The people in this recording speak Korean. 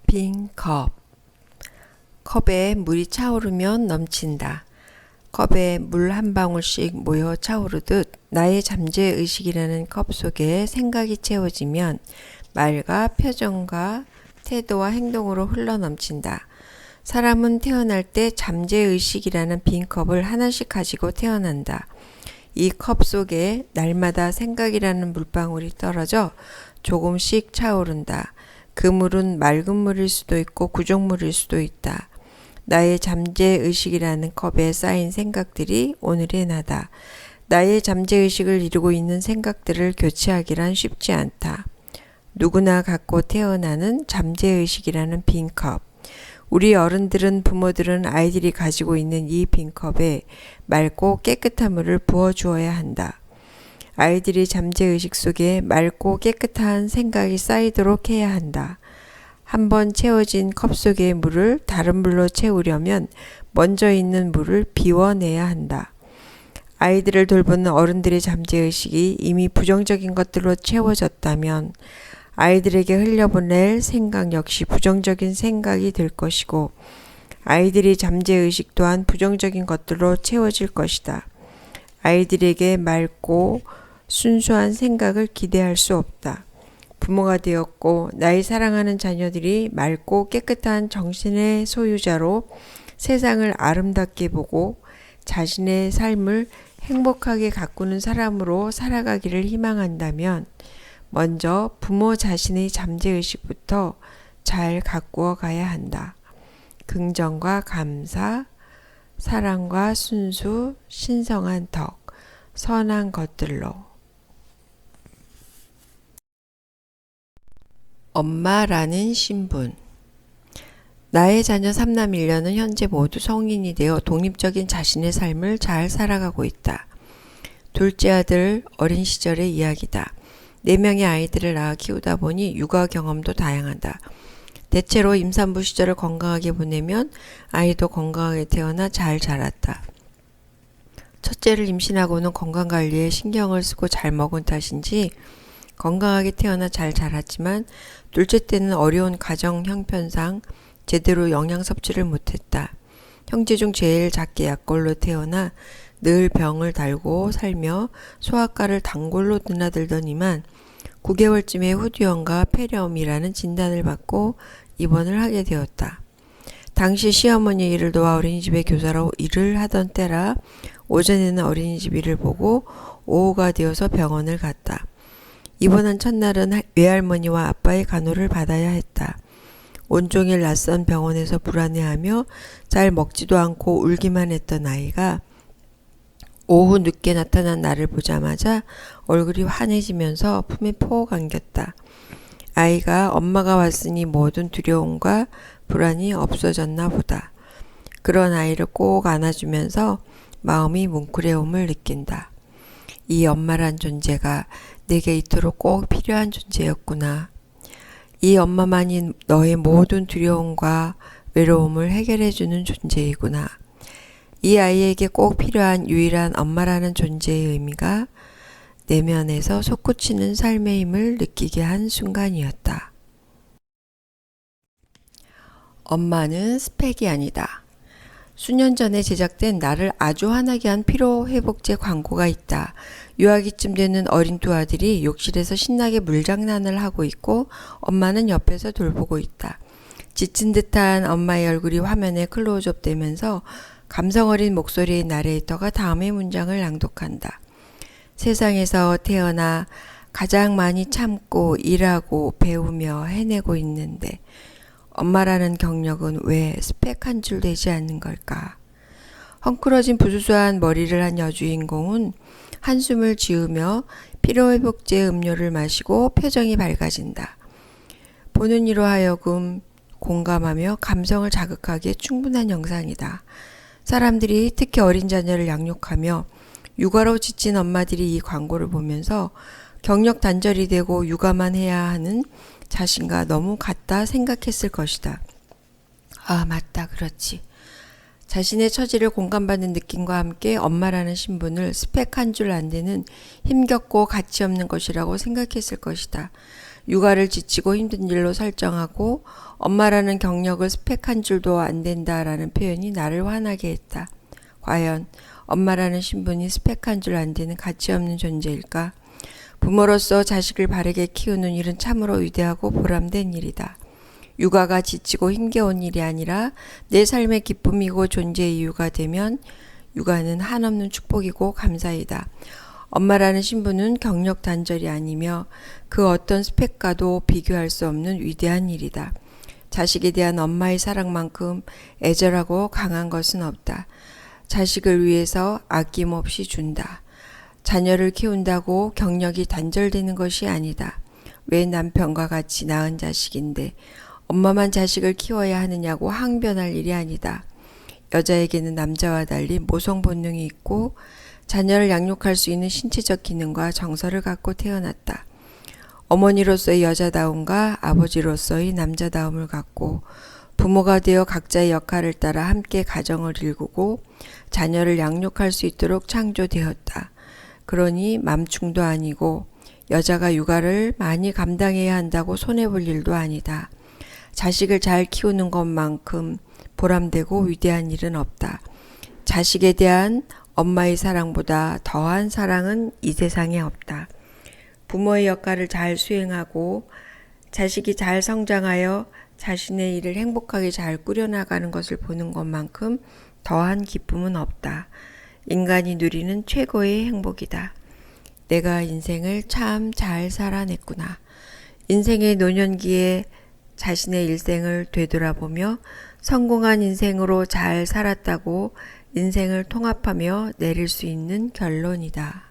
빈 컵. 컵에 물이 차오르면 넘친다. 컵에 물 한 방울씩 모여 차오르듯 나의 잠재의식이라는 컵 속에 생각이 채워지면 말과 표정과 태도와 행동으로 흘러넘친다. 사람은 태어날 때 잠재의식이라는 빈 컵을 하나씩 가지고 태어난다. 이 컵 속에 날마다 생각이라는 물방울이 떨어져 조금씩 차오른다. 그 물은 맑은 물일 수도 있고 구정물일 수도 있다. 나의 잠재의식이라는 컵에 쌓인 생각들이 오늘의 나다. 나의 잠재의식을 이루고 있는 생각들을 교체하기란 쉽지 않다. 누구나 갖고 태어나는 잠재의식이라는 빈 컵. 우리 어른들은 부모들은 아이들이 가지고 있는 이 빈 컵에 맑고 깨끗한 물을 부어주어야 한다. 아이들이 잠재의식 속에 맑고 깨끗한 생각이 쌓이도록 해야 한다. 한번 채워진 컵 속의 물을 다른 물로 채우려면 먼저 있는 물을 비워내야 한다. 아이들을 돌보는 어른들의 잠재의식이 이미 부정적인 것들로 채워졌다면 아이들에게 흘려보낼 생각 역시 부정적인 생각이 될 것이고 아이들의 잠재의식 또한 부정적인 것들로 채워질 것이다. 아이들에게 맑고 순수한 생각을 기대할 수 없다. 부모가 되었고 나의 사랑하는 자녀들이 맑고 깨끗한 정신의 소유자로 세상을 아름답게 보고 자신의 삶을 행복하게 가꾸는 사람으로 살아가기를 희망한다면 먼저 부모 자신의 잠재의식부터 잘 가꾸어 가야 한다. 긍정과 감사, 사랑과 순수, 신성한 덕, 선한 것들로. 엄마라는 신분. 나의 자녀 3남 1녀는 현재 모두 성인이 되어 독립적인 자신의 삶을 잘 살아가고 있다. 둘째 아들 어린 시절의 이야기다. 4명의 아이들을 낳아 키우다 보니 육아 경험도 다양하다. 대체로 임산부 시절을 건강하게 보내면 아이도 건강하게 태어나 잘 자랐다. 첫째를 임신하고는 건강관리에 신경을 쓰고 잘 먹은 탓인지 건강하게 태어나 잘 자랐지만 둘째 때는 어려운 가정 형편상 제대로 영양 섭취를 못했다. 형제 중 제일 작게 약골로 태어나 늘 병을 달고 살며 소아과를 단골로 드나들더니만 9개월쯤에 후두염과 폐렴이라는 진단을 받고 입원을 하게 되었다. 당시 시어머니 일을 도와 어린이집에 교사로 일을 하던 때라 오전에는 어린이집 일을 보고 오후가 되어서 병원을 갔다. 입원한 첫날은 외할머니와 아빠의 간호를 받아야 했다. 온종일 낯선 병원에서 불안해하며 잘 먹지도 않고 울기만 했던 아이가 오후 늦게 나타난 나를 보자마자 얼굴이 환해지면서 품에 폭 안겼다. 아이가 엄마가 왔으니 모든 두려움과 불안이 없어졌나 보다. 그런 아이를 꼭 안아주면서 마음이 뭉클해옴을 느낀다. 이 엄마란 존재가 내게 이토록 꼭 필요한 존재였구나. 이 엄마만이 너의 모든 두려움과 외로움을 해결해주는 존재이구나. 이 아이에게 꼭 필요한 유일한 엄마라는 존재의 의미가 내면에서 솟구치는 삶의 힘을 느끼게 한 순간이었다. 엄마는 스펙이 아니다. 수년 전에 제작된 나를 아주 화나게 한 피로회복제 광고가 있다. 유아기쯤 되는 어린 두 아들이 욕실에서 신나게 물장난을 하고 있고 엄마는 옆에서 돌보고 있다. 지친 듯한 엄마의 얼굴이 화면에 클로즈업 되면서 감성 어린 목소리의 나레이터가 다음의 문장을 낭독한다. 세상에서 태어나 가장 많이 참고 일하고 배우며 해내고 있는데 엄마라는 경력은 왜 스펙 한 줄 되지 않는 걸까? 헝클어진 부수수한 머리를 한 여주인공은 한숨을 지으며 피로회복제 음료를 마시고 표정이 밝아진다. 보는 이로 하여금 공감하며 감성을 자극하기에 충분한 영상이다. 사람들이 특히 어린 자녀를 양육하며 육아로 지친 엄마들이 이 광고를 보면서 경력 단절이 되고 육아만 해야 하는 자신과 너무 같다 생각했을 것이다. 아, 맞다. 그렇지. 자신의 처지를 공감받는 느낌과 함께 엄마라는 신분을 스펙 한 줄 안 되는 힘겹고 가치 없는 것이라고 생각했을 것이다. 육아를 지치고 힘든 일로 설정하고 엄마라는 경력을 스펙 한 줄도 안 된다라는 표현이 나를 화나게 했다. 과연 엄마라는 신분이 스펙 한 줄 안 되는 가치 없는 존재일까? 부모로서 자식을 바르게 키우는 일은 참으로 위대하고 보람된 일이다. 육아가 지치고 힘겨운 일이 아니라 내 삶의 기쁨이고 존재의 이유가 되면 육아는 한없는 축복이고 감사이다. 엄마라는 신분은 경력 단절이 아니며 그 어떤 스펙과도 비교할 수 없는 위대한 일이다. 자식에 대한 엄마의 사랑만큼 애절하고 강한 것은 없다. 자식을 위해서 아낌없이 준다. 자녀를 키운다고 경력이 단절되는 것이 아니다. 왜 남편과 같이 낳은 자식인데 엄마만 자식을 키워야 하느냐고 항변할 일이 아니다. 여자에게는 남자와 달리 모성 본능이 있고 자녀를 양육할 수 있는 신체적 기능과 정서를 갖고 태어났다. 어머니로서의 여자다움과 아버지로서의 남자다움을 갖고 부모가 되어 각자의 역할을 따라 함께 가정을 일구고 자녀를 양육할 수 있도록 창조되었다. 그러니 맘충도 아니고 여자가 육아를 많이 감당해야 한다고 손해볼 일도 아니다. 자식을 잘 키우는 것만큼 보람되고 위대한 일은 없다. 자식에 대한 엄마의 사랑보다 더한 사랑은 이 세상에 없다. 부모의 역할을 잘 수행하고 자식이 잘 성장하여 자신의 일을 행복하게 잘 꾸려나가는 것을 보는 것만큼 더한 기쁨은 없다. 인간이 누리는 최고의 행복이다. 내가 인생을 참 잘 살아냈구나. 인생의 노년기에 자신의 일생을 되돌아보며 성공한 인생으로 잘 살았다고 인생을 통합하며 내릴 수 있는 결론이다.